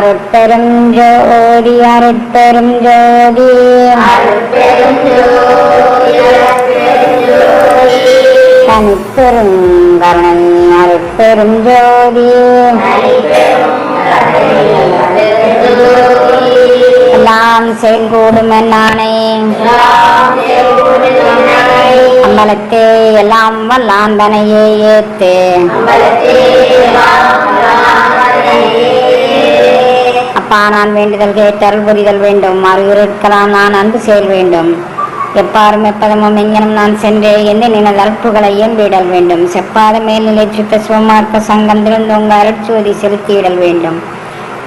அருட்பெரும் ஜோதி அருட்பெரும் ஜோதி தனிப்பெரும் கருணை அருட்பெரும் ஜோதி எல்லாம் செயல்கூடும் என்னானே அம்பலத்தே எல்லாம் வல்லாந்தனையே ஏத்தே அப்பா நான் வேண்டுதல் கேட்டல் புரிதல் வேண்டும் அறிவுறுக்கலாம் நான் அன்பு செயல் வேண்டும் எப்பாரும் எப்பதமும் எங்கனும் நான் சென்றே எந்த நினைவு அற்புகளை இயம்பிடல் வேண்டும் செப்பாத மேல்நிலை சுத்த சிவமார்க்க சங்கம் திறந்தோங்க அருட்சோதி செலுத்தியிடல் வேண்டும்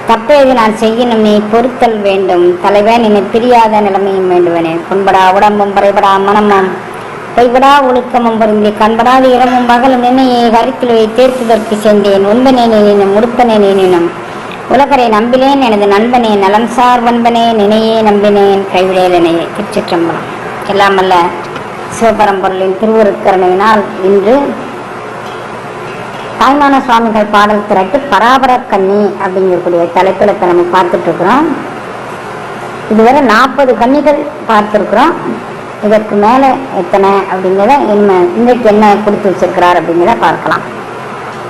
தப்பேது நான் செய்யணும் நீ பொறுத்தல் வேண்டும் தலைவன் என்னை பிரியாத நிலைமையும் வேண்டுவனே புண்படா உடம்பும் பறைபடா மனமும் கைபடா ஒழுக்கமும் பொருந்தி கண்படாது இரவும் பகலும் என்னையை கருத்தில் வை தேர்த்துதற்கு சென்றேன் உண்பனே நீனும் உடுப்பனே நீனும் உலகரை நம்பினேன் எனது நண்பனே நலம் சார் வன்பனே நினையே நம்பினேன் கைவிடேலனையே. திருச்சிற்றம்பலம். எல்லாம் அல்ல சிவபரம்பொருளின் திருவுருக்கரணையினால் இன்று தாய்மான சுவாமிகள் பாடல் திரட்டு பராபரக்கன்னி அப்படிங்கக்கூடிய தலைப்பில் இப்போ நம்ம பார்த்துட்டு இருக்கிறோம். இதுவரை 40 கன்னிகள் பார்த்துருக்குறோம். இதற்கு மேலே எத்தனை அப்படிங்கிறத இன்றைக்கு என்ன கொடுத்து வச்சிருக்கிறார் அப்படிங்கிறத பார்க்கலாம்.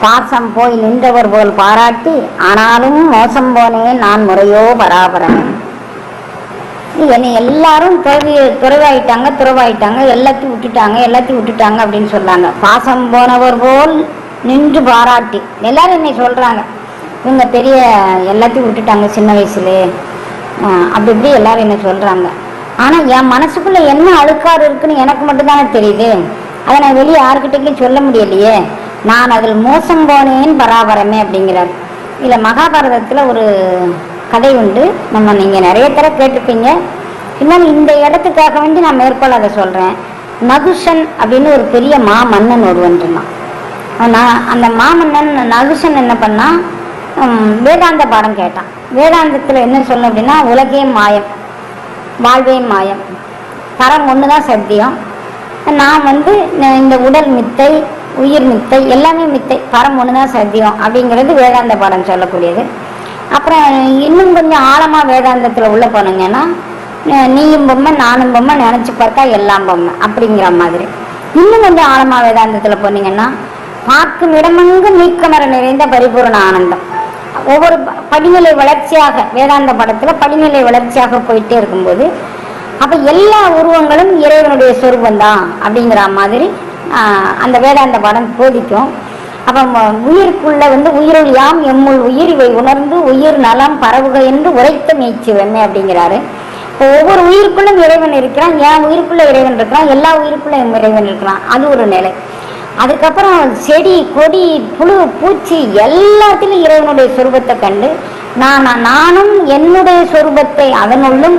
பாசம் போய் நின்றவர் போல் பாராட்டி ஆனாலும் மோசம் போனேன் நான் முறையோ பராபரமே. என்னை எல்லாரும் துறவாயிட்டாங்க எல்லாத்தையும் விட்டுட்டாங்க அப்படின்னு சொல்லாங்க. பாசம் போனவர் போல் நின்று பாராட்டி எல்லாரும் என்னை சொல்றாங்க இவங்க பெரிய எல்லாத்தையும் விட்டுட்டாங்க சின்ன வயசுலே அப்படி இப்படி எல்லாரும் என்ன சொல்றாங்க. ஆனா என் மனசுக்குள்ள என்ன அழுக்காறு இருக்குன்னு எனக்கு மட்டும்தானே தெரியுது. அதை நான் வெளியே யாருக்கிட்டையும் சொல்ல முடியலையே. நான் அதில் மோசம் போனேன் பராபரமே அப்படிங்கிறார். இல்லை மகாபாரதத்தில் ஒரு கதை உண்டு. நீங்கள் நிறைய தடவை கேட்டுப்பீங்க. இன்னும் இந்த இடத்துக்காக வேண்டி நான் மேற்கொள்ள அதை சொல்கிறேன். நகுஷன் அப்படின்னு ஒரு பெரிய மாமன்னன் ஒருவன் இருந்தான். அந்த மாமன்னன் நகுஷன் என்ன பண்ணால் வேதாந்த பாடம் கேட்டான். வேதாந்தத்தில் என்ன சொல்லணும் அப்படின்னா உலகே மாயம், வாழ்வே மாயம், தரம் ஒன்று தான் சத்தியம். நான் இந்த உடல் மித்தை, உயிர் மித்தை, எல்லாமே மித்தை, பரம் ஒன்று தான் சத்தியம் அப்படிங்கிறது வேதாந்த பாடம் சொல்லக்கூடியது. அப்புறம் இன்னும் கொஞ்சம் ஆழமாக வேதாந்தத்தில் உள்ள போனீங்கன்னா நீயும் பொம்மை நானும் பொம்மை நினச்சி பார்த்தா எல்லாம் பொம்மை அப்படிங்கிற மாதிரி. இன்னும் கொஞ்சம் ஆழமாக வேதாந்தத்தில் போனீங்கன்னா பார்க்கும் இடமெங்கு நீக்கமர நிறைந்த பரிபூர்ண ஆனந்தம். ஒவ்வொரு படிநிலை வளர்ச்சியாக வேதாந்த படத்தில் படிநிலை வளர்ச்சியாக போயிட்டே இருக்கும்போது அப்போ எல்லா உருவங்களும் இறைவனுடைய சொரூபந்தான் அப்படிங்கிற மாதிரி அந்த வேதாந்த பாடம் போதிக்கும். அப்போ உயிருக்குள்ள உயிரொழியாம் எம்முள் உயிர் இவை உணர்ந்து உயிர் நலம் பரவுக என்று உரைத்த மெய்ச்சுவமே அப்படிங்கிறாரு. இப்போ ஒவ்வொரு உயிருக்குள்ளும் இறைவன் இருக்கிறான். என் உயிருக்குள்ள இறைவன் இருக்கிறான், எல்லா உயிருக்குள்ள இறைவன் இருக்கிறான். அது ஒரு நிலை. அதுக்கப்புறம் செடி கொடி புழு பூச்சி எல்லாத்திலும் இறைவனுடைய சொரூபத்தை கண்டு நானும் என்னுடைய சொரூபத்தை அதனுள்ளும்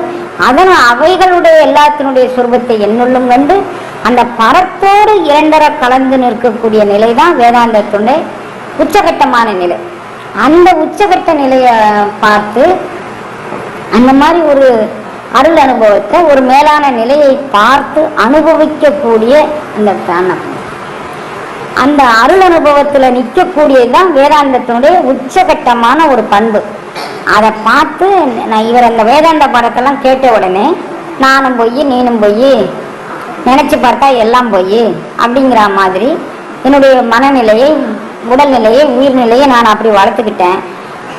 அவைகளுடைய எல்லாத்தினுடைய சொரூபத்தை என்னுள்ளும் கண்டு அந்த பரத்தோடு இரண்டரை கலந்து நிற்கக்கூடிய நிலை தான் வேதாந்தத்துடைய உச்சகட்டமான நிலை. அந்த உச்சகட்ட நிலையை பார்த்து அந்த மாதிரி ஒரு அருள் அனுபவத்தை, ஒரு மேலான நிலையை பார்த்து அனுபவிக்கக்கூடிய அந்த அருள் அனுபவத்தில் நிற்கக்கூடியதுதான் வேதாந்தத்தினுடைய உச்சகட்டமான ஒரு பண்பு. அதை பார்த்து நான் அந்த வேதாந்த பாடத்தெல்லாம் கேட்ட உடனே நானும் போய் நீனும் போய் நினச்சி பார்த்தா எல்லாம் போய் அப்படிங்கிற மாதிரி என்னுடைய மனநிலையை, உடல்நிலையை, உயிர்நிலையை நான் அப்படி வளர்த்துக்கிட்டேன்.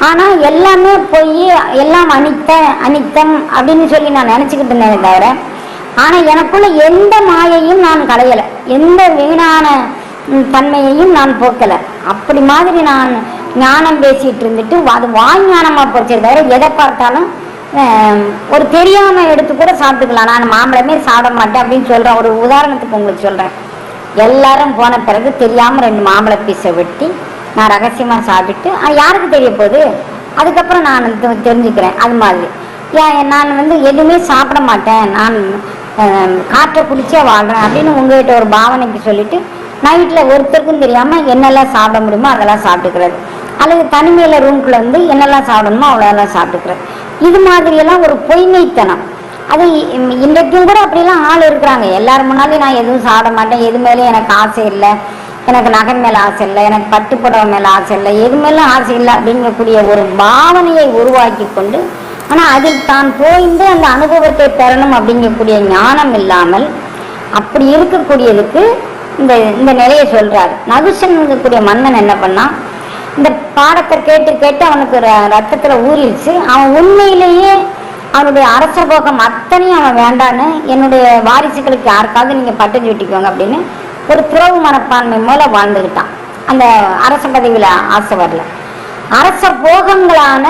ஆனால் எல்லாமே போய் எல்லாம் அனித்தம் அப்படின்னு சொல்லி நான் நினச்சிக்கிட்டு இருந்தேனே தவிர ஆனால் எனக்குள்ள எந்த மாயையும் நான் களையலை, எந்த வீணான தன்மையையும் நான் போக்கலை. அப்படி மாதிரி நான் ஞானம் பேசிட்டு இருந்துட்டு அது வாய் ஞானமாக போச்சே தவிர எதை பார்த்தாலும் ஒரு தெரியாமல் எடுத்து கூட சாப்பிட்டுக்கலாம். நான் மாம்பழமே சாப்பிட மாட்டேன் அப்படின்னு சொல்கிறேன். ஒரு உதாரணத்துக்கு உங்களுக்கு சொல்கிறேன். எல்லாரும் போன பிறகு தெரியாமல் 2 மாம்பழ பீஸை வெட்டி நான் ரகசியமாக சாப்பிட்டு யாருக்கு தெரிய போகுது, அதுக்கப்புறம் நான் தெரிஞ்சுக்கிறேன். அது மாதிரி நான் எதுவுமே சாப்பிட மாட்டேன், நான் காற்றை குடிச்சே வாழ்கிறேன் அப்படின்னு உங்கள்கிட்ட ஒரு பாவனைக்கு சொல்லிட்டு நைட்டில் ஒருத்தருக்கும் தெரியாமல் என்னெல்லாம் சாப்பிட முடியுமோ அதெல்லாம் சாப்பிட்டுக்கிறது, அல்லது தனிமையில் ரூம்குள்ளே என்னெல்லாம் சாப்பிடணுமோ அவ்வளோலாம் சாப்பிட்டுக்கிறது. இது மாதிரியெல்லாம் ஒரு பொய்மைத்தனம். அது இன்றைக்கும் கூட அப்படிலாம் ஆள் இருக்கிறாங்க. எல்லாரும் முன்னாடி நான் எதுவும் சாப்பிட மாட்டேன், எது மேலேயும் எனக்கு ஆசை இல்லை, எனக்கு நகை மேலே ஆசை இல்லை, எனக்கு பட்டு புடவை மேலே ஆசை இல்லை, எது மேலும் ஆசை இல்லை அப்படிங்கக்கூடிய ஒரு பாவனையை உருவாக்கி கொண்டு, ஆனால் அதில் தான் போய்ந்து அந்த அனுபவத்தை பெறணும் அப்படிங்கக்கூடிய ஞானம் இல்லாமல் அப்படி இருக்கக்கூடியதுக்கு இந்த இந்த நிலையை சொல்றாரு. நகுஷன் இருக்கக்கூடிய மன்னன் என்ன பண்ணான், இந்த பாடத்தை கேட்டு கேட்டு அவனுக்கு ரத்தத்துல ஊறிடுச்சு. அவன் உண்மையிலேயே அவனுடைய அரச போகம் அத்தனையும் அவன் வேண்டான்னு, என்னுடைய வாரிசுகளுக்கு யாருக்காவது நீங்க பட்டம் சூட்டிக்கோங்க அப்படின்னு ஒரு துறவு மனப்பான்மை மூலம் வாழ்ந்துகிட்டான். அந்த அரச பதவியில ஆசை வரல. அரச போகங்களான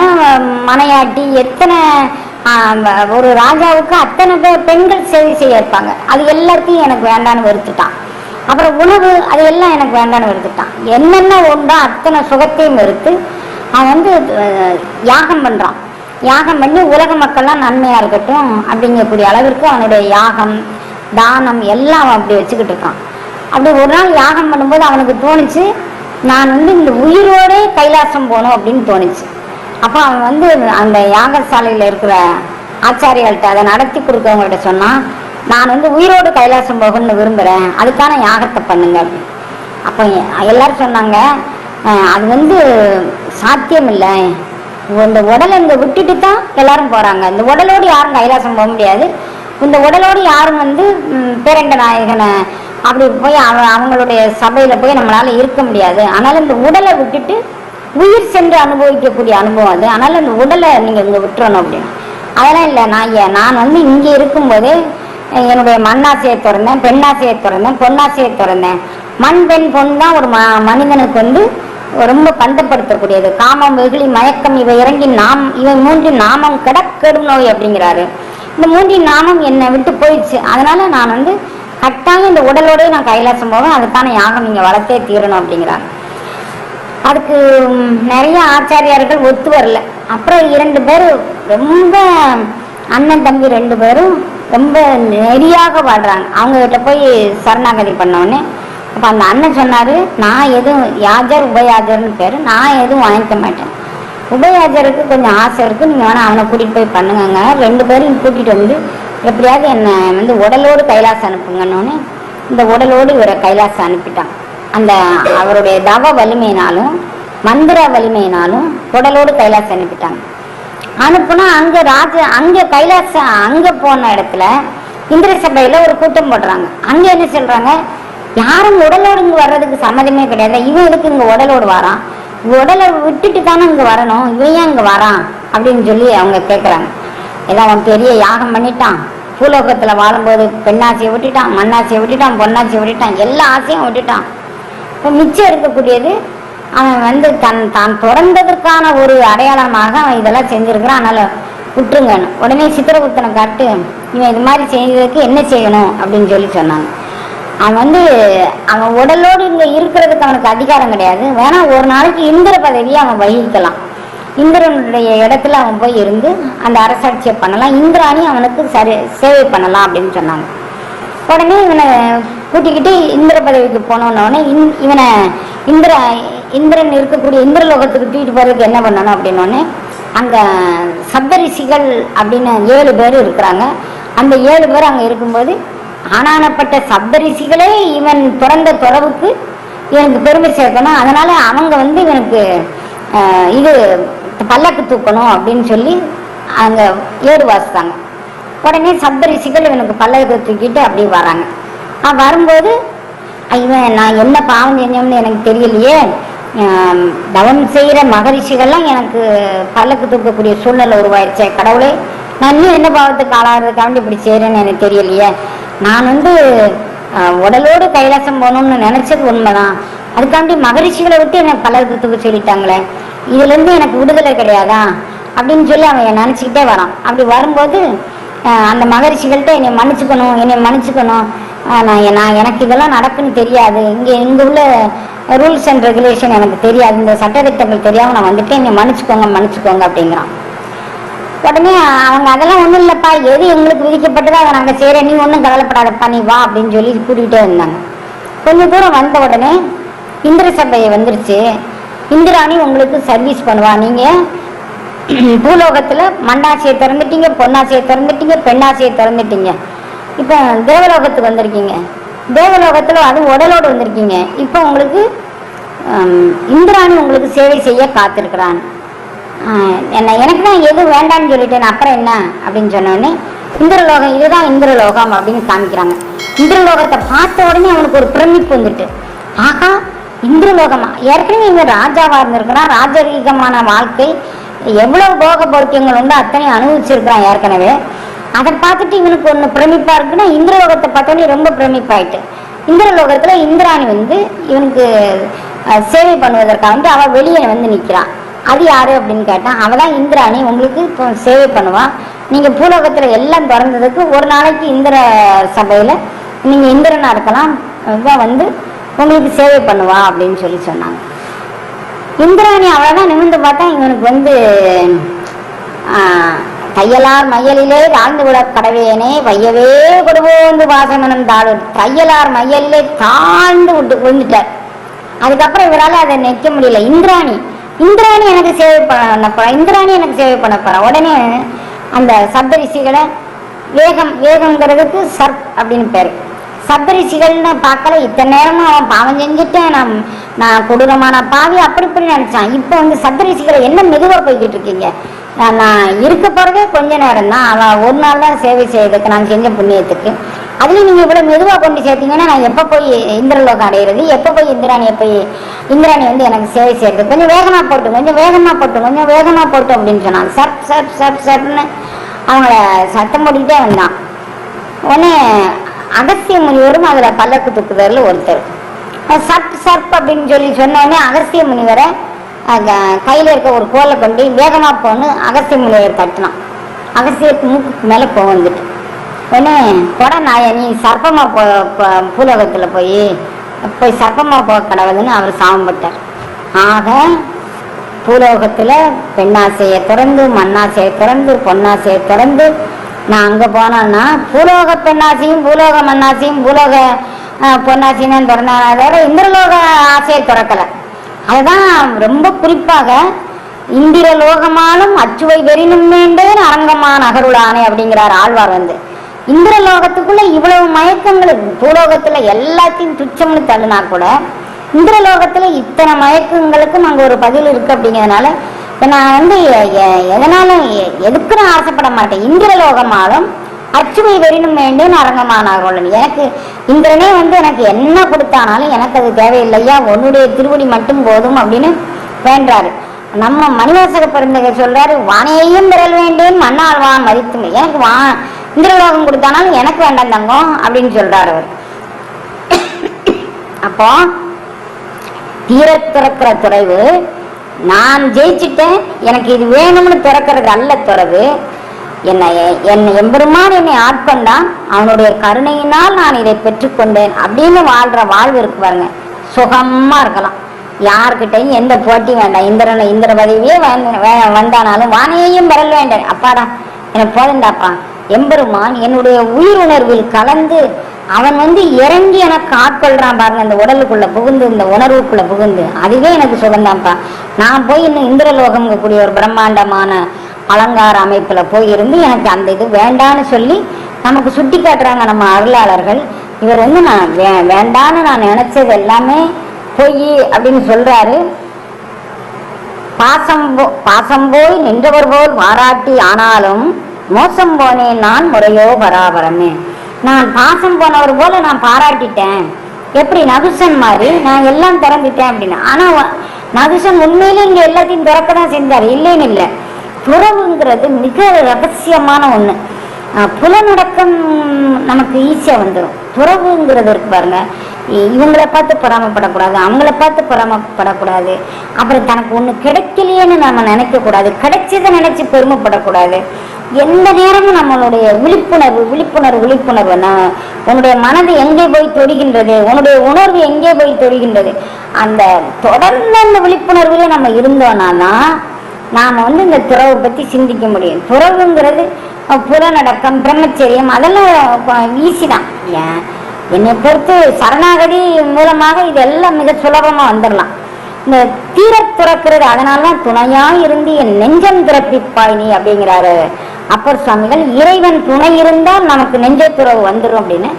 மனையாட்டி எத்தனை ஒரு ராஜாவுக்கு அத்தனை பெண்கள் சேவை செய்ய இருப்பாங்க, அது எல்லாத்தையும் எனக்கு வேண்டான்னு வெறுத்துட்டான். அப்புறம் உணவு அது எல்லாம் எனக்கு வேண்டான்னு வெறுத்துட்டான். என்னென்ன உண்டோ அத்தனை சுகத்தையும் வெறுத்து அவன் யாகம் பண்றான். யாகம் பண்ணி உலக மக்கள்லாம் நன்மையா இருக்கட்டும் அப்படிங்கக்கூடிய அளவிற்கு அவனுடைய யாகம் தானம் எல்லாம் அப்படி வச்சுக்கிட்டு இருக்கான். அப்படி ஒரு நாள் யாகம் பண்ணும்போது அவனுக்கு தோணுச்சு, நான் இந்த உயிரோடே கைலாசம் போகணும் அப்படின்னு தோணுச்சு. அப்போ அவன் அந்த யாகசாலையில் இருக்கிற ஆச்சாரியாள்கிட்ட அதை நடத்தி கொடுக்கவங்கள்ட்ட சொன்னான், நான் உயிரோடு கைலாசம் போகணும்னு விரும்புகிறேன், அதுக்கான யாகத்தை பண்ணுங்க அப்படின்னு. அப்போ எல்லாரும் சொன்னாங்க, அது சாத்தியம் இல்லை, இந்த உடலை இங்கே விட்டுட்டு தான் எல்லாரும் போகிறாங்க, இந்த உடலோடு யாரும் கைலாசம் போக முடியாது, இந்த உடலோடு யாரும் பேரண்ட நாயகனை அப்படி போய் அவங்களுடைய சபையில் போய் நம்மளால் இருக்க முடியாது, அதனால் இந்த உடலை விட்டுட்டு உயிர் சென்று அனுபவிக்கக்கூடிய அனுபவம் அது, அதனால் இந்த உடலை நீங்கள் இங்கே விட்டுறணும் அப்படின்னு. அதெல்லாம் இல்லை, நான் இங்கே இருக்கும்போதே என்னுடைய மண்ணாசையை திறந்தேன், பெண்ணாசையை திறந்தேன், பொன்னாசையை திறந்தேன். மண் பெண் பொன் தான் ஒரு மனிதனுக்கு ரொம்ப பந்தப்படுத்தக்கூடியது. காமம் வெகுளி மயக்கம் இவை இறங்கி இவை மூன்றின் நாமம் கெடும் நோய் அப்படிங்கிறாரு. இந்த மூன்றின் நாமம் என்னை விட்டு போயிடுச்சு, அதனால நான் கட்டாயம் இந்த உடலோடய நான் கைலாசம் போவேன், அதுக்கான யாகம் நீங்க வளர்த்தே தீரணும் அப்படிங்கிறாங்க. அதுக்கு நிறைய ஆச்சாரியார்கள் ஒத்து வரல. அப்புறம் 2 பேர் ரொம்ப அண்ணன் தம்பி 2 பேரும் ரொம்ப நெறியாக வாழ்றாங்க. அவங்க கிட்ட போய் சரணாகதி பண்ணோடனே அப்போ அந்த அண்ணன் சொன்னாரு, நான் எதுவும் யாஜர் உபயாஜர்னு பேர், நான் எதுவும் வாங்கிக்க மாட்டேன், உபயாஜருக்கு கொஞ்சம் ஆசை இருக்கு, நீங்க வேணா அவனை கூட்டிட்டு போய் பண்ணுங்க. 2 பேரும் கூட்டிட்டு எப்படியாவது என்னை உடலோடு கைலாசம் அனுப்புங்கன்னு இந்த உடலோடு இவரை கைலாசம் அனுப்பிட்டான். அந்த அவருடைய தவ வலிமையினாலும் மந்திர வலிமையினாலும் உடலோடு கைலாசம் அனுப்பிட்டாங்க. அனுப்புனா அங்க கைலாசம் அங்க போன இடத்துல இந்திர சபையில ஒரு கூட்டம் போடுறாங்க. அங்க என்ன சொல்றாங்க, யாரும் உடலோடு இங்க வர்றதுக்கு சம்மதமே கிடையாது, இவன் எதுக்கு இங்க உடலோடு வரான், உடலை விட்டுட்டு தானே இங்க வரணும், இவன் ஏன் இங்க வரான் அப்படின்னு சொல்லி அவங்க கேட்கறாங்க. ஏதாவது அவன் பெரிய யாகம் பண்ணிட்டான், பூலோகத்துல வாழும்போது பெண்ணாசையை விட்டுட்டான், மண்ணாசையை விட்டுட்டான், பொன்னாசையை விட்டுட்டான், எல்லா ஆசையும் விட்டுட்டான். இப்போ மிச்சம் இருக்கக்கூடியது அவன் தான் பிறந்ததற்கான ஒரு அடையாளமாக அவன் இதெல்லாம் செஞ்சிருக்கிறான், அதனால விட்டுருங்கன்னு. உடனே சித்திரகுப்தனை காட்டு, இவன் இது மாதிரி செய்யறதுக்கு என்ன செய்யணும் அப்படின்னு சொல்லி சொன்னாங்க. அவன் அவன் உடலோடு இங்க இருக்கிறதுக்கு அவனுக்கு அதிகாரம் கிடையாது, வேணா ஒரு நாளைக்கு இந்திர பதவியை அவன் வகிக்கலாம், இந்திரனுடைய இடத்துல அவன் போய் இருந்து அந்த அரசாட்சியை பண்ணலாம், இந்திராணி அவனுக்கு சேவை பண்ணலாம் அப்படின்னு சொன்னாங்க. உடனே இவனை கூட்டிக்கிட்டு இந்திர பதவிக்கு போனோன்னே இவனை இந்திரன் இருக்கக்கூடிய இந்திரலோகத்துக்கு தூக்கிட்டு போறதுக்கு என்ன பண்ணணும் அப்படின்னோடனே அங்க சப்தரிஷிகள் அப்படின்னு 7 பேர் இருக்கிறாங்க. அந்த 7 பேர் அங்க இருக்கும்போது ஆனானப்பட்ட சப்தரிஷிகளே இவன் பிறந்த துறவுக்கு இவனுக்கு பெருமை சேர்க்கணும், அதனால அவங்க இவனுக்கு இது பல்லக்கு தூக்கணும் அப்படின்னு சொல்லி அங்க ஏடு வாசித்தாங்க. உடனே சப்தரிஷிகள் இவனுக்கு பல்லக்கு தூக்கிட்டு அப்படியே வராங்க. வரும்போது இவன் நான் என்ன பாவம் செஞ்சோம்னு எனக்கு தெரியலையே, தவம் செய்கிற மகரிஷிகள்லாம் எனக்கு பல்லக்கு தூக்கக்கூடிய சூழ்நிலை உருவாயிருச்சே, கடவுளே நான் இன்னும் என்ன பாவத்துக்கு ஆளாகிறதுக்காண்டி இப்படி செய்கிறேன்னு எனக்கு தெரியலையே, நான் உடலோடு கைலாசம் போகணும்னு நினைச்சது உண்மைதான், அதுக்காண்டி மகரிஷிகளை விட்டு என்னை பல்லக்கு தூக்க சொல்லிட்டாங்களே, இதுலேருந்து எனக்கு விடுதலை கிடையாதா அப்படின்னு சொல்லி அவன் நினச்சிக்கிட்டே வரான். அப்படி வரும்போது அந்த மகரிஷிகள்கிட்ட என்னை மன்னிச்சுக்கணும், நான் எனக்கு இதெல்லாம் நடக்குன்னு தெரியாது, இங்கே உள்ள ரூல்ஸ் அண்ட் ரெகுலேஷன் எனக்கு தெரியாது, இந்த சட்டத்திட்டங்கள் தெரியாமல் நான் வந்துட்டு என்னை மன்னிச்சுக்கோங்க அப்படிங்கிறான். உடனே அவங்க அதெல்லாம் ஒன்றும் இல்லைப்பா, எது எங்களுக்கு விதிக்கப்பட்டதோ அதை நாங்கள் செய்கிறேன், நீ ஒன்றும் கவலைப்படாதப்பா நீ வா அப்படின்னு சொல்லி கூட்டிகிட்டே இருந்தாங்க. கொஞ்சம் தூரம் வந்த உடனே இந்திர சபையை வந்துருச்சு. இந்திராணி உங்களுக்கு சர்வீஸ் பண்ணுவா, நீங்கள் பூலோகத்தில் மண்ணாசையை திறந்துட்டீங்க, பொன்னாசையை திறந்துட்டீங்க, பெண்ணாசையை திறந்துட்டீங்க, இப்போ தேவலோகத்துக்கு வந்திருக்கீங்க, தேவலோகத்துல அது உடலோடு வந்திருக்கீங்க. இப்போ உங்களுக்கு இந்திராணி உங்களுக்கு சேவை செய்ய காத்திருக்கிறான். எனக்கு தான் எது வேண்டான்னு சொல்லிட்டேன், அப்புறம் என்ன அப்படின்னு சொன்னோடனே இந்திரலோகம் இதுதான் இந்திரலோகம் அப்படின்னு காமிக்கிறாங்க. இந்திரலோகத்தை பார்த்த உடனே அவனுக்கு ஒரு பிரமிப்பு வந்துட்டு, ஆகா இந்திரலோகமா, ஏற்கனவே இவன் ராஜாவா இருந்திருக்கிறான், ராஜரீகமான வாழ்க்கை, எவ்வளவு போக போக்கியங்கள் உண்டு அத்தனை அனுபவிச்சிருக்கிறான் ஏற்கனவே. அதை பார்த்துட்டு இவனுக்கு ஒன்று பிரமிப்பா இருக்குன்னா இந்திரலோகத்தை பார்த்தோன்னே ரொம்ப பிரமிப்பாயிட்டு. இந்திரலோகத்துல இந்திராணி இவனுக்கு சேவை பண்ணுவதற்காக அவ வெளியே நிற்கிறான். அது யாரு அப்படின்னு கேட்டா, அவதான் இந்திராணி, உங்களுக்கு இப்போ சேவை பண்ணுவா. நீங்க பூலோகத்துல எல்லாம் திறந்ததுக்கு ஒரு நாளைக்கு இந்திர சபையில நீங்க இந்திரனா இருக்கலாம், உங்களுக்கு சேவை பண்ணுவா அப்படின்னு சொன்னாங்க. இந்திராணி அவளதான் நிமிர்ந்து பார்த்தா இவனுக்கு தையலார் மையலிலே தாழ்ந்து விட கடவேனே வையவே கொடுவோந்து வாசமனம் தாழ், தையலார் மையலிலே தாழ்ந்து விழுந்துட்டார். அதுக்கப்புறம் இவரால் அதை நிற்க முடியல. இந்திராணி எனக்கு சேவை பண்ண போறா, இந்திராணி எனக்கு சேவை பண்ண போறா. உடனே அந்த சப்தரிஷிகளை வேகம்ங்கிறதுக்கு சர்ப் அப்படின்னு பேரு. சப்தரிஷிகள்னு பார்க்கல, இத்தனை நேரமும் அவன் பாவம் செஞ்சுட்டேன், நான் கொடூரமான பாவி அப்படி இப்படி நினைச்சான். இப்போ சப்தரிஷிகளை என்ன மெதுவாக போய்கிட்டு இருக்கீங்க, நான் இருக்க போறதே கொஞ்ச நேரம் தான், அவன் ஒரு நாள் தான் சேவை செய்யறதுக்கு நான் செஞ்ச புண்ணியத்துக்கு, அதுலேயும் நீங்கள் இவ்வளோ மெதுவாக கொண்டு சேர்த்தீங்கன்னா நான் எப்போ போய் இந்திரலோகம் அடைகிறது, எப்போ போய் இந்திராணி எனக்கு சேவை செய்யறது, கொஞ்சம் வேகமாக போட்டு அப்படின்னு சொன்னான். சர்ப் சர்ப் சர்ப் சர்ப்னு அவங்கள சத்தம் போட்டுக்கிட்டே வந்தான். உடனே அகஸ்திய முனிவரும் அதில் பல்லக்கு தூக்குதர்ல ஒருத்தர். சர்ப் சர்ப் அப்படின்னு சொன்னோடனே அகஸ்திய முனிவரை கையில் இருக்க ஒரு கோலை கொண்டு வேகமாக போன்னு அகஸ்திய முனிவர் தட்டினான். அகஸ்தியத்துக்கு மூக்கு மேலே வந்துட்டு, உடனே கொட நாய நீ சர்ப்பமாக பூலோகத்தில் போய் சர்ப்பமாக போக கடவுதுன்னு அவர் சாபப்பட்டார். ஆக பூலோகத்தில் பெண்ணாசையை திறந்து மண்ணாசையை திறந்து பொன்னாசையை திறந்து நான் அங்கே போனேன்னா பூலோக பெண்ணாசையும் பூலோக மண்ணாசையும் பூலோக பொன்னாசையும் தான் திறந்தான தவிர இந்திரலோக ஆசையை திறக்கலை. அதுதான் ரொம்ப குறிப்பாக இந்திரலோகமானும் அச்சுவை வெறினும் வேண்டேன் அரங்கமான அகருளானே அப்படிங்கிறார் ஆழ்வார். இந்திரலோகத்துக்குள்ள இவ்வளவு மயக்கங்கள், பூலோகத்துல எல்லாத்தையும் துச்சம்னு தள்ளுனா கூட இந்திரலோகத்துல இத்தனை மயக்கங்களுக்கும் அங்க ஒரு பதில் இருக்கு. அப்படிங்கிறதுனால நான் எதனாலும் எதுக்கு நான் ஆசைப்பட மாட்டேன். இந்திரலோகமாலும் அச்சுவை வெறினும் வேண்டேன் அரங்கமான அகருளன். எனக்கு இந்திரனே எனக்கு என்ன கொடுத்தானாலும் எனக்கு அது தேவையில்லையா, உன்னுடைய திருவடி மட்டும் போதும் அப்படின்னு வேண்டாரு. நம்ம மணிவாசக பெருந்தகர் சொல்றாரு, வானையையும் விரல் வேண்டேன் மண்ணால் வான் மதித்துமே, எனக்கு இந்திரலோகம் கொடுத்தானாலும் எனக்கு வேண்டாம் தங்கம் அப்படின்னு சொல்றாரு அவர். அப்போ தீர திறக்கிற துறவு, நான் ஜெயிச்சுட்டேன் எனக்கு இது வேணும்னு திறக்கிறது அல்ல துறவு. என்னை எம்பெருமான் என்னை ஆட்கொண்டான், அவனுடைய கருணையினால் நான் இதை பெற்றுக்கொண்டேன் அப்படின்னு வாழ்ற வாழ்வு இருக்கு பாருங்க, சுகமா இருக்கலாம். யாருக்கிட்டையும் எந்த போட்டி வேண்டாம். இந்திர பதவியே வந்தானாலும் வானையையும் பெறல் வேண்டேன், அப்பாடா எனக்கு போதண்டாப்பா. எம்பெருமான் என்னுடைய உயிர் உணர்வில் கலந்து அவன் இறங்கி எனக்கு ஆட்கொள்றான் பாருங்க, அந்த உடலுக்குள்ள புகுந்து இந்த உணர்வுக்குள்ள புகுந்து, அதுவே எனக்கு சுகந்தான்ப்பா. நான் போய் இன்னும் இந்திரலோகம் கூடிய ஒரு பிரம்மாண்டமான அலங்கார அமைப்புல போயிருந்து எனக்கு அந்த இது வேண்டான்னு சொல்லி நமக்கு சுட்டி காட்டுறாங்க நம்ம அருளாளர்கள். இவர் நான் வேண்டான்னு நான் நினைச்சது எல்லாமே பொய் அப்படின்னு சொல்றாரு. பாசம் போய் நின்றவர் போல் வாராட்டி ஆனாலும் மோசம் போனேன் நான் முறையோ பராபரமே. நான் பாசம் போனவர் போல நான் பாராட்டிட்டேன், எப்படி நகுசன் மாதிரி நான் எல்லாம் திறந்துட்டேன் அப்படின்னு. ஆனா நகுசன் உண்மையிலே இங்க எல்லாத்தையும் திறக்கதான் செஞ்சாரு, இல்லைன்னு இல்லை. துறவுங்கிறது மிக ரகசியமான ஒண்ணு. புலநடக்கம் நமக்கு ஈஸியா வந்துடும். துறவுங்கிறது இருக்கு பாருங்க, இவங்களை பார்த்து பொறாமப்படக்கூடாது, அவங்கள பார்த்து பொறாமப்படக்கூடாது, அப்புறம் தனக்கு ஒண்ணு கிடைக்கலையேன்னு நம்ம நினைக்க கூடாது, கிடைச்சதை நினைச்சு பெருமைப்படக்கூடாது. எந்த நேரமும் நம்மளுடைய விழிப்புணர்வு விழிப்புணர்வு விழிப்புணர்வு உன்னுடைய மனது எங்கே போய் தொடுகின்றது, உன்னுடைய உணர்வு எங்கே போய் தொடுகின்றது, அந்த தொடர்ந்து அந்த விழிப்புணர்வுல நம்ம இருந்தோம்னா தான் நாம இந்த துறவை பத்தி சிந்திக்க முடியும். துறவுங்கிறது புலநடக்கம் பிரம்மச்சரியம் அதெல்லாம் ஈஸி தான். என்னை பொறுத்து சரணாகதி மூலமாக இதெல்லாம் மிக சுலபமா வந்துடலாம். இந்த தீர துறக்கிறது, அதனாலதான் துணையா இருந்து என் நெஞ்சம் திறப்பிப்பாய் நீ அப்படிங்கிறாரு அப்பர் சுவாமிகள். இறைவன் துணை இருந்தால் நமக்கு நெஞ்ச துறவு வந்துடும் அப்படின்னு.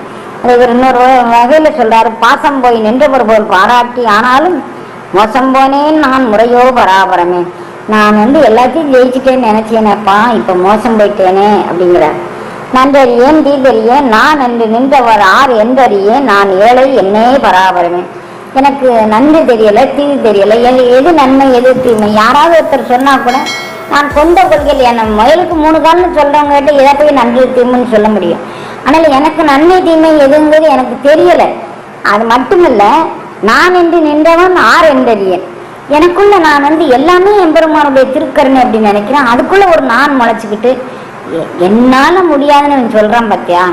அதை இவர் இன்னொரு வகையில சொல்றாரு, பாசம் போய் நின்றவர் போல் பாராட்டி ஆனாலும் மோசம் போனேன் நான் முறையோ பராபரமே. நான் எல்லாத்தையும் ஜெயிச்சுட்டேன்னு நினைச்சேனேப்பா, இப்ப மோசம் போயிட்டேனே அப்படிங்கிறார். நன்றறியேன் தீதறியேன் நான் என்று நின்றவர் ஆர் என்றறியேன் நான் ஏழை என்னே பராபரமே. எனக்கு நன்றி தெரியல, தீது தெரியல, எது நன்மை எது தீமை. யாராவது ஒருத்தர் சொன்னா கூட நான் கொண்ட கொள்கையில் என்ன முயலுக்கு 3 கால்னு சொல்றவங்ககிட்ட எதை போய் நன்றி தீமைன்னு சொல்ல முடியும். ஆனால் எனக்கு நன்மை தீமை எதுங்கிறது எனக்கு தெரியல. அது மட்டுமில்ல, நான் என்று நின்றவன் ஆர் என்றறியேன். எனக்குள்ள நான் எல்லாமே எம்பெருமானுடைய திருக்கருணை அப்படின்னு நினைக்கிறேன். அதுக்குள்ள ஒரு நான் முளைச்சிக்கிட்டு என்னால முடியாதுன்னு சொல்றான் பாத்தியா,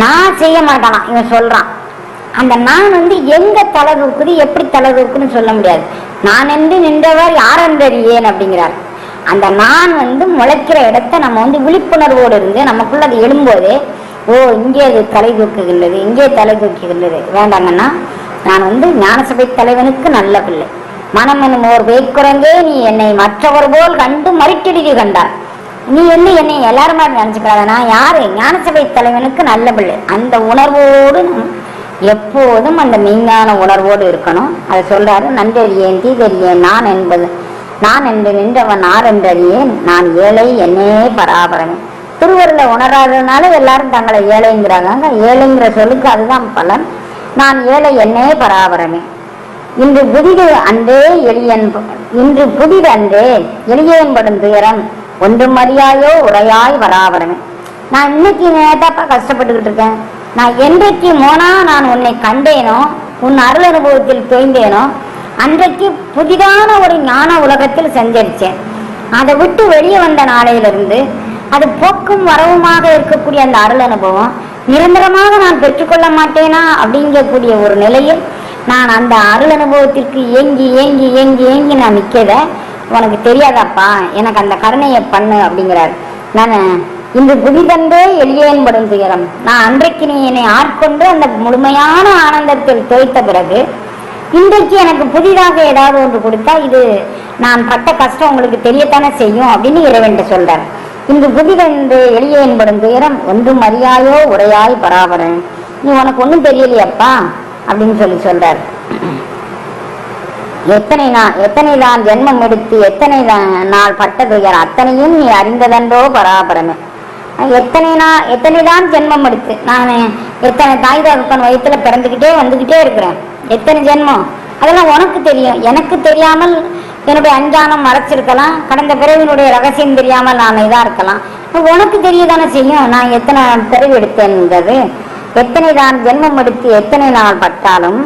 நான் செய்ய மாட்டானா இவன் சொல்றான். அந்த நான் எங்க தலை தூக்குது, எப்படி தலை தூக்குன்னு சொல்ல முடியாது. நான் என்று நின்றவர் யார் என்றறியேன் அப்படிங்கிறார். அந்த நான் முளைக்கிற இடத்த நம்ம விழிப்புணர்வோடு இருந்து நமக்குள்ள அது எழும்போதே, ஓ இங்கே அது தலை தூக்குகின்றது, இங்கே தலை தூக்குகின்றது. வேண்டாங்கன்னா, நான் ஞானசபை தலைவனுக்கு நல்ல பிள்ளை, மனம் என்னும் ஓர் வேக்குறங்கே நீ என்னை மற்றவர் போல் கண்டு மறிட்டிடி கண்டார். நீ என்னை எல்லாரும் மாதிரி நினைச்சுக்கிறாத, நான் யாரு, ஞானசபை தலைவனுக்கு நல்ல பிள்ளை. அந்த உணர்வோடு எப்போதும் அந்த மெய்ஞான உணர்வோடு இருக்கணும். அதை சொல்றாரு, நன்றறியேன் தீதறியேன் நான் என்று நின்றவன் ஆர் என்றறியேன் நான் ஏழை என்னே பராபரமே. திருவருளை உணராததுனால எல்லாரும் தங்களை ஏழைங்கிறாங்க. ஏழைங்கிற சொல்லுக்கு அதுதான் பலன். நான் ஏழை என்னே பராபரமே. இன்று புதிது அன்றே எளியேன் படும் துயரம் ஒன்றும் அறியாயோ உரையாய் பராபரமே. நான் இன்னைக்கு நேதாப்பா கஷ்டப்பட்டுக்கிட்டு இருக்கேன். நான் என்றைக்கு மோனா நான் உன்னை கண்டேனோ, உன் அருள் அனுபவத்தில் தோய்ந்தேனோ, அன்றைக்கு புதிதான ஒரு ஞான உலகத்தில் சஞ்சரித்தேன். அதை விட்டு வெளியே வந்த நாளையிலிருந்து அது போக்கும் வரவுமாக இருக்கக்கூடிய அந்த அருள் அனுபவம் நிரந்தரமாக நான் பெற்றுக்கொள்ள மாட்டேனா அப்படிங்கக்கூடிய ஒரு நிலையில் நான் அந்த அருள் அனுபவத்திற்கு ஏங்கி ஏங்கி ஏங்கி ஏங்கி நான் நிற்கத உனக்கு தெரியாதாப்பா, எனக்கு அந்த கருணையை பண்ணு அப்படிங்கிறார். நான் இன்று புதிதன்றே எளியேன் படும் துயரம். நான் அன்றைக்கு நீ என்னை ஆட்கொண்டு அந்த முழுமையான ஆனந்தத்தில் தோய்த்த பிறகு இன்றைக்கு எனக்கு புதிதாக ஏதாவது ஒன்று கொடுத்தா இது நான் பட்ட கஷ்டம் உங்களுக்கு தெரியத்தானே செய்யும் அப்படின்னு இறைவன் சொல்றார். இன்று புதிதென்று எளியேன் படும் துயரம் ஒன்றும் அறியாயோ உரையாய் பராபரன். நீ உனக்கு ஒன்றும் தெரியலையப்பா அப்படின்னு சொல்றார். எத்தனை தான் ஜென்மம் எடுத்து எத்தனை நாள் பட்ட துயர் அத்தனையும் நீ அறிந்ததன்றோ பராபரமே. எத்தனை தான் ஜென்மம் எடுத்து நான் எத்தனை தாய் தகப்பன் வயிற்றுல பிறந்துக்கிட்டே வந்துக்கிட்டே இருக்கிறேன், எத்தனை ஜென்மம், அதெல்லாம் உனக்கு தெரியும். எனக்கு தெரியாமல் என்னுடைய அஞ்ஞானம் மறைச்சிருக்கலாம், கடந்த பிறவினுடைய ரகசியம் தெரியாமல் நான் இதாக இருக்கலாம். உனக்கு தெரியதானே செய்யும் நான் எத்தனை பிறவி எடுத்தேன்ங்கிறது. எத்தனை தான் ஜென்மம் எடுத்து எத்தனை நாள் பட்டாலும்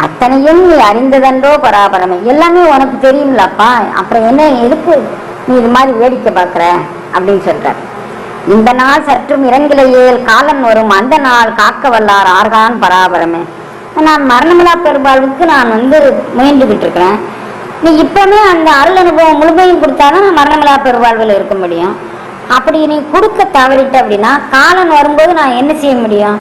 அத்தனையும் நீ அறிந்ததன்றோ பராபரமே. எல்லாமே உனக்கு தெரியும்லப்பா, அப்புறம் என்ன எதுக்கு நீ இது மாதிரி வேடிக்கை பார்க்குற அப்படின்னு சொல்றார். இந்த நாள் சற்றும் இறங்கிலேயேல் காலன் வரும் அந்த நாள் காக்க வல்லார் ஆர்கான் பராபரமே. நான் மரணமில்லா பெரும்பாலுக்கு நான் முயன்றுகிட்டு இருக்கிறேன். நீ இப்பவுமே அந்த அருள் அனுபவம் முழுமையும் கொடுத்தாதான் நான் மரணமில்லா பெருவாழ்வில் இருக்க முடியும். அப்படி நீ கொடுக்க தவறிட்ட அப்படின்னா காலன் வரும்போது நான் என்ன செய்ய முடியும்?